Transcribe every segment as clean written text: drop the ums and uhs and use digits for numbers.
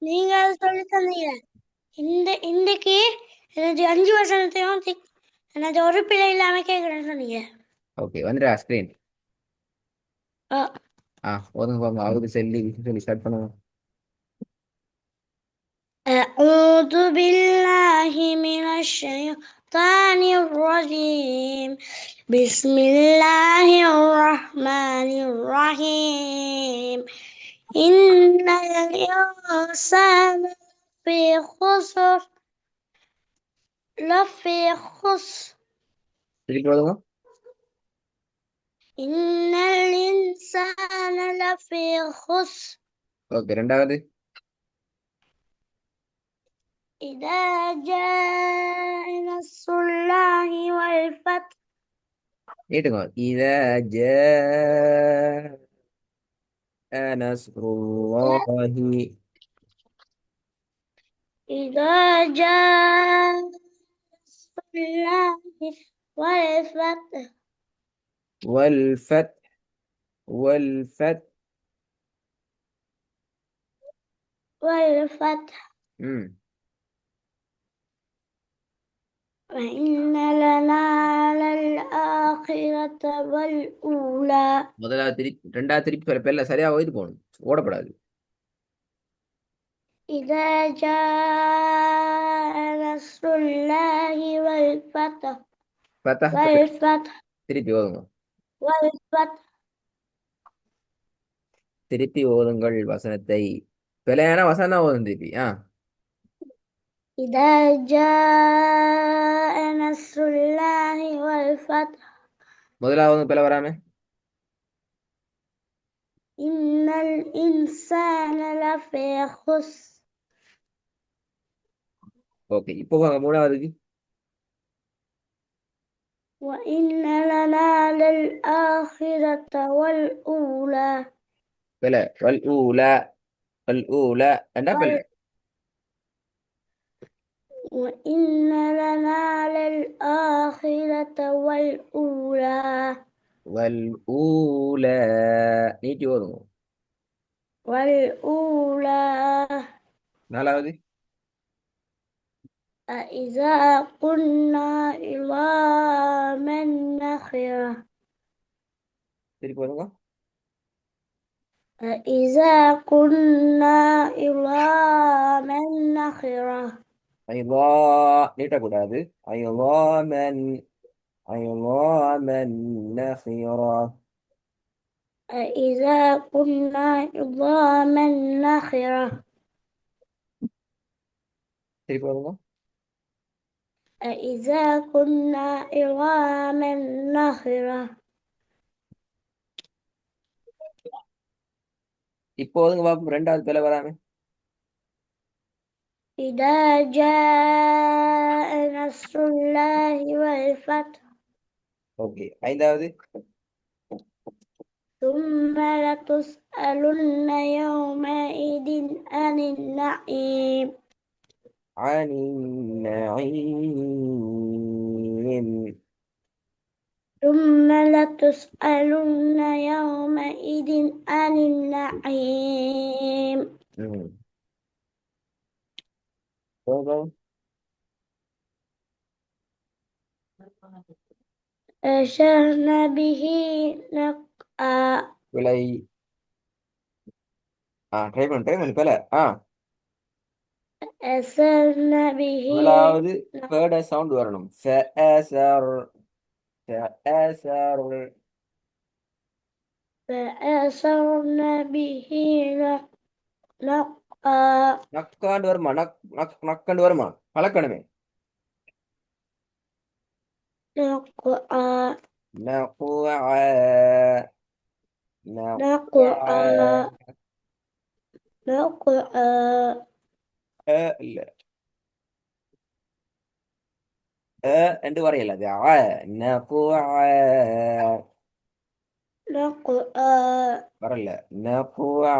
நீங்க அதை சொல்லி தந்தீங்க. இன்றைக்கு எனது 5 வருஷத்தையும் எனது ஒரு பிழை இல்லாம கேட்குறேன்னு சொன்னீங்க. ஓகே வந்துடா ஸ்க்ரீன். ஆ. ஓதுங்க போங்க அவுது செல்லி சொல்லி ஸ்டார்ட் பண்ணுங்க. أعوذ بالله من الشيطان الرجيم. بسم الله الرحمن الرحيم. إن الإنسان لفي خسر. திருப்பி ஓதுங்க. إن الإنسان لفي خسر. ஓகே ரெண்டாவது. إذا جاء نصر الله والفتح. நீட்டுங்க. இத ஜ நஸ்ருல்லாஹி. إذا جاء نصر الله والفتح. والفتح والفتح. والفتح. ம் وإن لنا للآخرة والأولى. முதலாவது திருப்பி ரெண்டாவது திருப்பி சொல்ல பேர்ல சரியா ஓய்து போகணும், ஓடப்படாது. إذا جاء نصر الله والفتح. பார்த்தா والفتح. திருப்பி ஓதுங்க. والفتح. திருப்பி ஓதுங்கள் வசனத்தை. பிழையான வசனம் தான் ஓதும் திருப்பி. إذا جاء نصر الله والفتح. முதலாவது பிழை வராம. إن الإنسان لفي خسر. ஓகே இப்போ வாங்க மூணாவதுக்கு. وإن لنا للآخرة والأولى. பிழை. வல் ஊலா. வல் ஊலா என்ன பிழை? وإن لنا للآخرة والأولى. வல் ஊலா நீட்டி ஓதுங்க. والأولى. நாலாவது. أإذا قلنا عظاما نخرة. திருப்பி ஓதுங்க. أإذا كنا عظاما نخرة. ஐலா நீட்டக்கூடாது. ஐலாமன். ஐலாமன் நஃபிரா. أإذا كنا عظاما نخرة. திருப்பி ஓதுங்க. أإذا كنا عظاما نخرة. இப்போ ஓதுங்க பாப்போம் ரெண்டாவது பிழை வராம. إذا جاء نصر الله والفتح. ஓகே ஐந்தாவது. ثم لتسألن يومئذ عن النعيم. عن النعيم. ثم لتسألن يومئذ عن النعيم. مم. تمام. أشرنا به نقعا. விலை. ட்ரை பண்ணு பேல. أسرنا به முதலாவது பேட சவுண்ட் வரணும். ஃபஅசர். ஃபஅசர். فأسرنا به نقعا. நக்காண்டு வருமா? நக்கண்டு வருமா? பழக்கணுமே. نقعا. நக்குஆ. نقعا. நக்குஆ. نقعا. இல்ல. என்று வரையல அது. நக்குஆ. نقعا. வரல. நக்குஆ.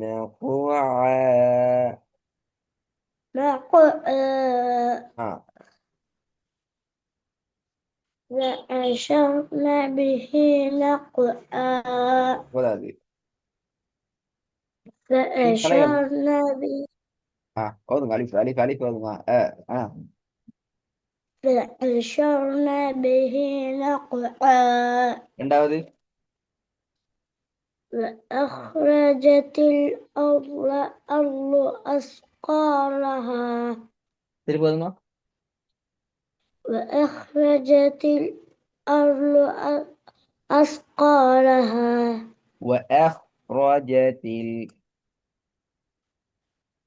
نقوعا. نقعا. ஆ فأشرنا به نقعا. போதாது. தலையம் فأشرنا به ஓதுங்க அலிஃப் அலிஃப் அலிஃப் ஓதுங்க ஆ فأشرنا به نقعا ரெண்டாவது وأخرجت الأرض أثقالها திருப்பி ஓதுங்க وأخرجت الأرض أثقالها وأخرجت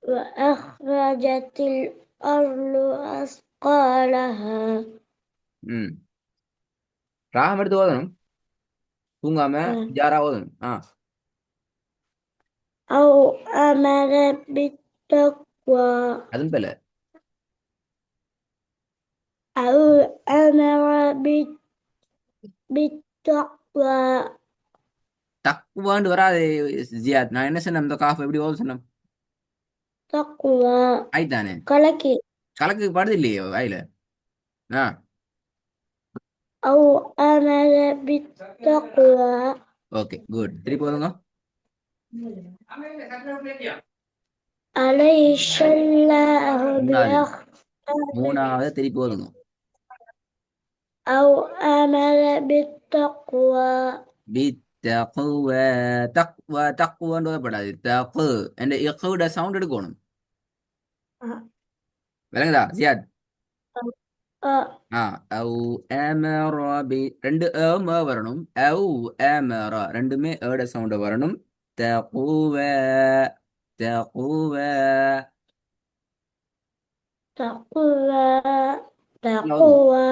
وأخرجت الأرض أثقالها ம் ராகம் எடுத்து ஓதணும் தூங்காம ஜாரா ஓதணும் أو أمر بالتقوى அதுவும் பிள்ளை أو أمر بالتقوى தக்குவாண்டு வராது ஜியாத் நான் என்ன சொன்னேன் இந்த காஃப் எப்படி ஓத சொன்னேன் تقوى ஆயிட்டானே கலக்கி கலக்கு படுது இல்லையோ வாயில ஆ أو أمر بالتقوى ஓகே குட் திருப்பி ஓதுங்க أليس الله மூணாவது بأحكم மூணாவது திருப்பி ஓதுங்க أو أمر بالتقوى பித்தகுவ தக்வா தக்குவான்னு ஓதப்படாது தகு என்ற இக்குட சவுண்ட் எடுக்கணும் விளங்குதா ஜியாத் அவு அமர பி ரெண்டு ம வரணும் அவு அமர ரெண்டுமே ஏட சவுண்ட் வரணும் தகுவ தகுவ تقوى تقوى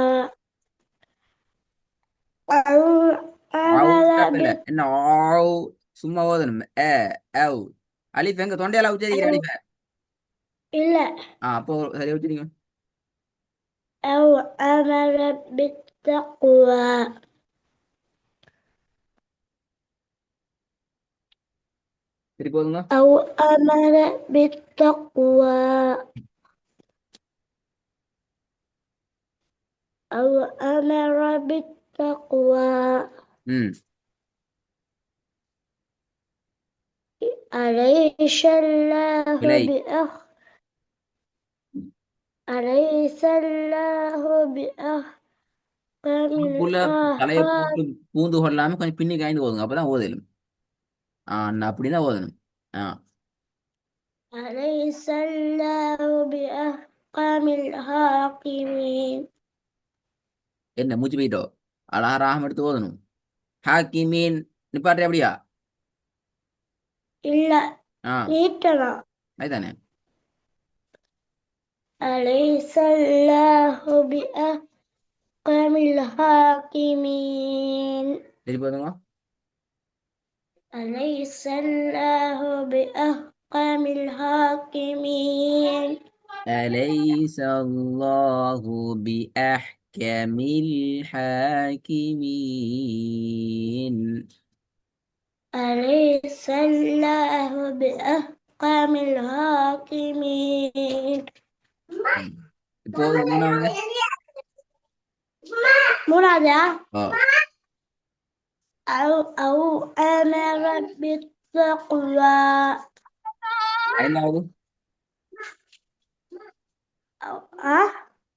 أو أمر இல்ல என்ன ஆவ் சும்மா ஓதணும் அவு அலிஃப் எங்க தொண்டையால உச்சரிக்கிற அலிஃப إلا அப்போ சரியா உச்சரிங்க أو أمر بالتقوى திருப்பி ஓதுங்க أو أمر بالتقوى أو أمر بالتقوى ம் أليس الله விலை أليس الله بأحكم புள்ள தலையை போட்டு الحاكم பூந்து கொள்ளாம கொஞ்சம் பின்னி காய்ந்து ஓதுங்க அப்பதான் ஓதலும் நான் அப்படிதான் ஓதணும் ஆ أليس الله بأحكم الحاكمين என்ன மூச்சு போயிட்டோ அழகாராகம் எடுத்து ஓதணும் ஹாக்கிமீன் நிப்பாட்டு அப்படியா إلا ஆ நீட்டலாம் அதுதானே أليس الله بأحكم الحاكمين திருப்பி ஓதுங்க أليس الله بأحكم الحاكمين أليس الله بأحكم الحاكمين أليس الله بأحكم الحاكمين இப்போ மூணாவது مرادة ஆ أو أمر بالتقوى ஐந்தாவது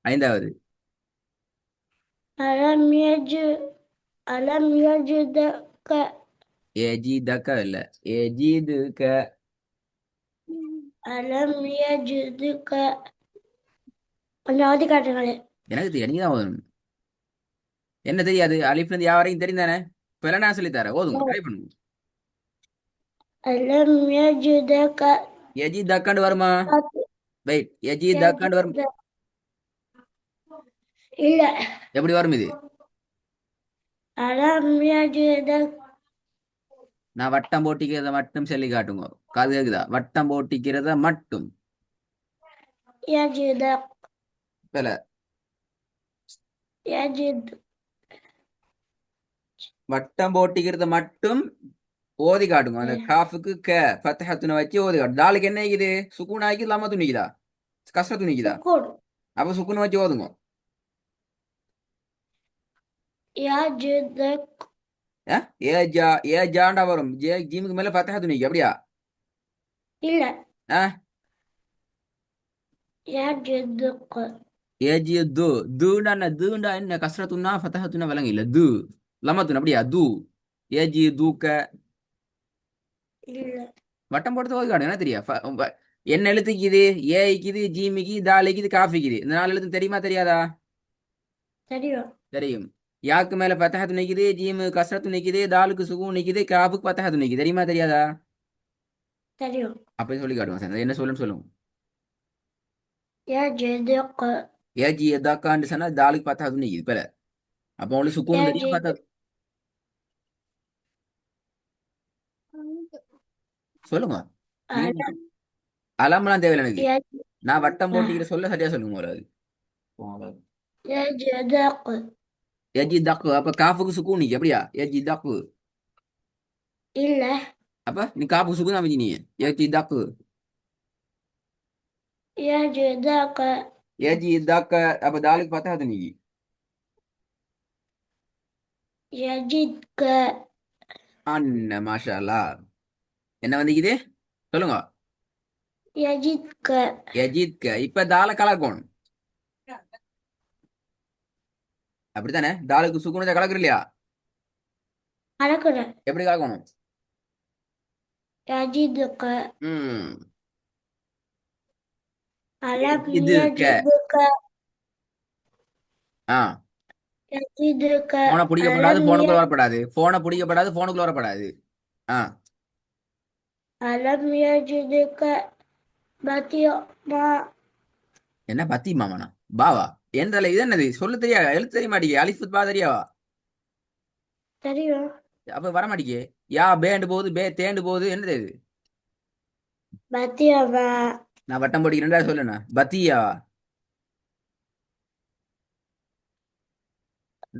ஐந்தாவது ألم يجدك ஏஜிதக்க இல்ல ஏஜிதுக்க ألم يجدك கொஞ்சம் ஓதி காட்டுங்களே எனக்கு தெரியும் நீ தான் ஓதணும் என்ன தெரியாது அலிஃப்ல இருந்து யாவரையும் தெரிந்தானே இப்ப எல்லாம் நான் சொல்லித்தரேன் ஓதுங்க ட்ரை பண்ணுங்க ألم يجدك ஏஜிதக்காண்டு வருமா வெயிட் ஏஜிதக்காண்டு வரும் இல்ல எப்படி வரும் இது ألم يجدك நான் வட்டம் போட்டிக்கிறத மட்டும் சொல்லி காட்டுங்க காது கேக்குதா வட்டம் போட்டிக்கிறத மட்டும் يجدك வேல يجد வட்டம் போட்டிக்கிறத மட்டும் ஓதி காட்டுங்க அந்த காஃபுக்கு க ஃபத்ஹத்துன வச்சு ஓதி காட்டு தாலுக்கு என்ன ஆகிக்குது சுக்கூன் ஆகி இல்லாம துணிக்குதா கஷ்ட துணிக்குதா سكون அப்ப சுக்குன்னு வச்சு ஓதுங்க يجدك ஏ ஜாண்டா வரும் ஜீமுக்கு மேல ஃபத்ஹா துணிக்கு அப்படியா இல்ல ஆ يجدك ஏஜி து தூண்டா என்ன கஸ்ரத்துன்னா ஃபத்தஹத்துன்னா விளங்க இல்ல து லமத்துன் அப்படியா து ஏஜி தூக்க இல்ல வட்டம் போட்டு ஓதி காடு என்ன தெரியா என்ன எழுத்துக்குது ஏய்க்குது ஜீமிக்கு தாலிக்குது காஃபிக்குது இந்த நாலு எழுத்து தெரியுமா தெரியாதா தெரியும் தெரியும் யாக்கு மேல ஃபத்தஹத்து நிக்குது ஜீமு கஸ்ரத்து நிக்குது தாலுக்கு சுகு நிக்குது காஃபுக்கு ஃபத்தஹத்து நிக்குது தெரியுமா தெரியாதா தெரியும் அப்படி சொல்லி காட்டுவோம் சார் என்ன சொல்லுன்னு சொல்லுங்க يجدك ஏஜி எதாக்கான்னு சொன்னா தாலுக்கு ஃபத்தஹத்து நிக்குது இப்ப அப்போ உங்களுக்கு சுக்கூன் தெரியும் يجد ஃபத்தஹத் சொல்லுங்க நீங்க ألم அலம்லாம் தேவையில்லை எனக்கு يجد நான் வட்டம் போட்டிக்கிற சொல்ல சரியா சொல்லுங்க ஒரு அது يجدك எஜி தக்கு அப்ப காஃபுக்கு சுக்கூன் நிக்கு அப்படியா எஜி தக்கு இல்ல அப்ப நீ காஃபுக்கு சுக்கூன் அமைச்சு நீ எஜி தக்கு يجدك எஜி தக்க அப்ப தாலுக்கு ஃபத்தஹத்து நிக்கி يجدك அண்ண மாஷா அல்லாஹ் என்ன வந்திக்குது சொல்லுங்க يجدك எஜித்க இப்ப தால கலக்கணும் அப்படித்தானே தாலுக்கு சுக்குனத்தை கலக்குற இல்லையா அடக்குற எப்படி கலக்கணும் يجدك ம் ألم எஜிதுக்க يجدك ஆ يجدك போனை பிடிக்கப்படாது ألم போனுக்குள்ள வரப்படாது போனை பிடிக்கப்படாது போனுக்குள்ள வரப்படாது ஆ ألم يجدك بطيئا என்ன பத்தி மாமனா பாவா என்றால இது என்னது சொல்ல தெரியா எழுத்து தெரிய மாட்டேங்க அலிஃபு பா தெரியாவா தெரியும் அப்ப வர மாட்டேங்க யா பேண்டு போகுது பே தேண்டு போகுது என்னது இது பத்தியா நான் வட்டம் போட்டிக்கிறேன்டா சொல்லுண்ணா பத்தியா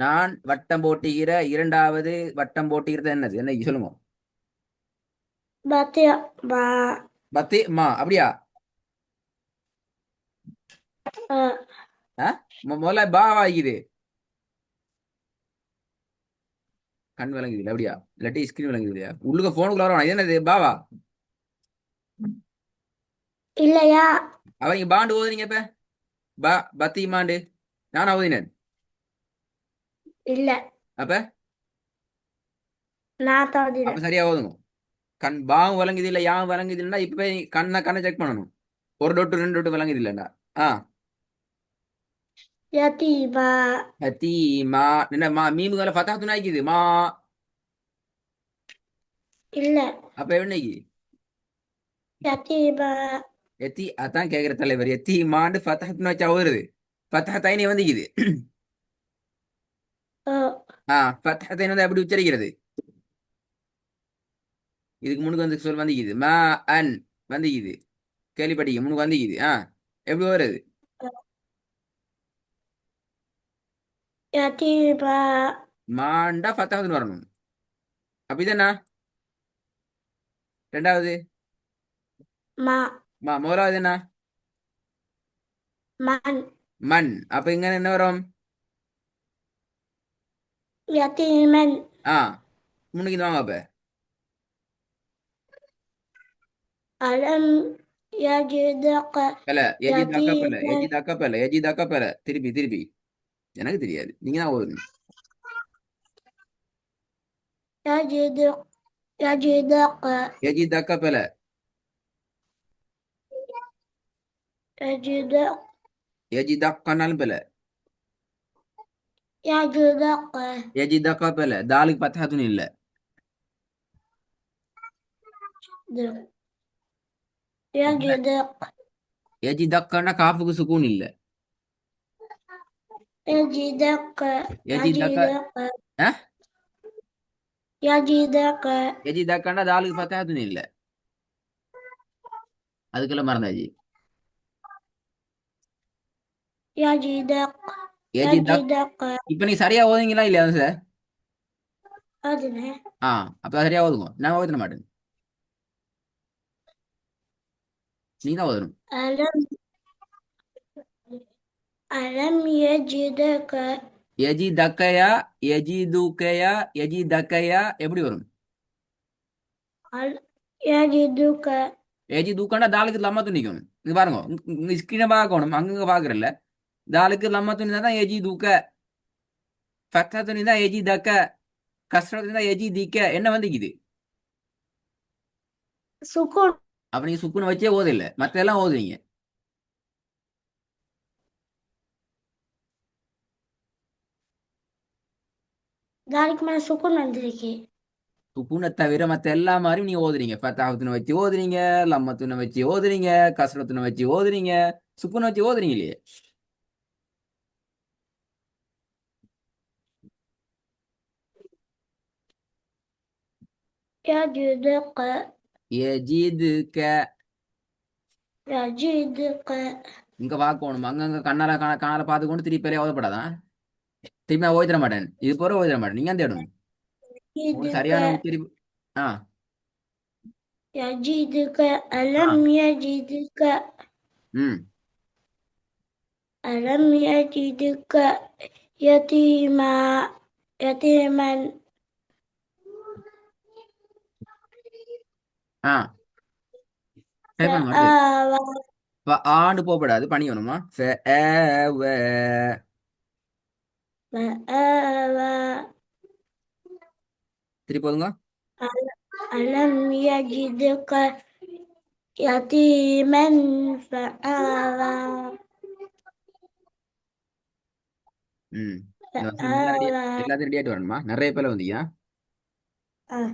நான் வட்டம் போட்டுகிற இரண்டாவது வட்டம் போட்டுகிறது என்னது என்ன சொல்லுங்க பத்தியா பத்தி மா அப்படியா ஆ முதல்ல பா வாங்கிது கண் விளங்குது இல்ல அப்படியா இல்லாட்டி ஸ்கிரீன் விளங்குது இல்லையா உள்ளுக்க போனுக்குள்ள வரணும் இது என்னது பாவா இல்லையா அவங்க பாண்டு ஓதுனீங்க இப்ப பா பத்தி மாண்டு நானா ஓதினேன் இல்ல அப்ப நான் அப்ப தோதினேன் சரியா ஓதுங்க கண் பாவும் விளங்குது இல்ல யாவும் விளங்குது இல்லைன்னா இப்ப போய் கண்ணை செக் பண்ணணும் ஒரு டொட்டு ரெண்டு டொட்டு விளங்குது இல்லைண்டா ஆ யதீமா பத்தி மா என்ன மா மீமுகளை ஃபத்தா துணாய்க்குது மா இல்ல அப்ப என்னைக்கு யதீமா எத்தி அதான் கேக்குற தலைவர் எத்தி மாண்டு ஃபத்தஹத்துன்னு வச்சா வருது ஃபத்தஹத்தைனே வந்துக்குது ஓ ஃபத்தஹத்தைன் வந்து எப்படி உச்சரிக்கிறது இதுக்கு முன்னுக்கு வந்து சொல் வந்துக்குது மா அன் வந்துக்குது கேள்விப்பட்டீங்க முன்னுக்கு வந்துக்குது எப்படி வருது யதீமா மாண்டா ஃபத்தஹத்துன்னு வரணும் அப்ப இதென்ன ரெண்டாவது மா முதலாவது என்ன மன் மண் அப்ப இங்க என்ன வரும் யதீமன் ஆ முன்னுக்கு இது வாங்க அப்ப அலம் யஜிதக பல எஜி தாக்கா பல எஜி யதீமன் தாக்கா பல எஜி தாக்கா பல திருப்பி திருப்பி எனக்கு தெரியாது நீங்க தான் ஓதுங்க யஜிதக யஜிதக எஜி தாக்கா பல யஜிதக எஜி தாக்கானாலும் பல யஜிதக எஜி தாக்கா பல தாலுக்கு பத்தாத்துன்னு இல்ல யஜிதக எஜி தாக்கானா காப்புக்கு சுக்கூன் இல்ல يجدك எஜி தாக்கா يجدك يجدك எஜி தாக்கானா தாலுக்கு பத்தாத்துன்னு இல்ல அதுக்கெல்லாம் மறந்தாச்சு يجدك எஜி தாக் يجدك இப்ப நீ சரியா ஓதுங்களா இல்லையா சார் أدنى அப்ப சரியா ஓதுங்க நான் ஓதுன மாட்டேன் நீங்க தான் ஓதணும் ألم ألم يجدك எஜி தக்கையா எஜி தூக்கையா எஜி தக்கையா எப்படி வரும் يجدك ஏஜி தூக்காண்டா தாலுக்கு லம்மா துணிக்கணும். இது பாருங்க ஸ்கிரீனை பார்க்கணும், அங்கங்க பாக்குறல்ல. தாலுக்கு லம்மா துணி தான் ஏஜி தூக்க, ஃபத்தா துணி தான் ஏஜி தக்க, கஸ்ரா துணி தான் ஏஜி திக்க. என்ன வந்துக்குது? சுக்கூன். அப்ப நீங்க சுக்குன்னு வச்சே ஓதில்ல, மத்த எல்லாம் ஓதுவீங்க. தாலிக்கு மேல சுக்கூன் வந்திருக்கு. சுக்குனை தவிர மத்த எல்லா மாதிரியும் நீங்க ஓதுறீங்க. ஃபத்தாஹத்துனை வச்சு ஓதுறீங்க, லம்மத்துனை வச்சு ஓதுறீங்க, கஸ்ரத்துனை வச்சு ஓதுறீங்க, சுக்குனை வச்சு ஓதுறீங்க இல்லையே. يجدك. எஜிதுக்க. يجدك. இங்க பார்க்கணும், அங்கங்க கண்ணால கண்ணால பார்த்து கொண்டு திருப்பி ஓதப்படாதான். திரும்பி நான் ஓதி தர மாட்டேன், இது போற ஓதி தர மாட்டேன், நீங்க அந்த இடணும். உங்களுக்கு يجدك. சரியான உச்சரிப்பு. ஆ. يجدك. ஆ. ألم يجدك. ம். ألم يجدك يتيما. يتيما ஆ. ட்ரை பண்ணுங்க அடுத்து. فآوى. ஆண்டு போகப்படாது, பண்ணிக்கணுமா. فآوى. திருப்பி போதுங்க. ألم يجدك يتيما فآوى. ம். இந்த வருஷம் ஃபுல்லா ரெடி, فآوى. எல்லாத்தையும் ரெடி ஆயிட்டு வரணுமா? நிறைய பேர் வந்தீங்க. آه.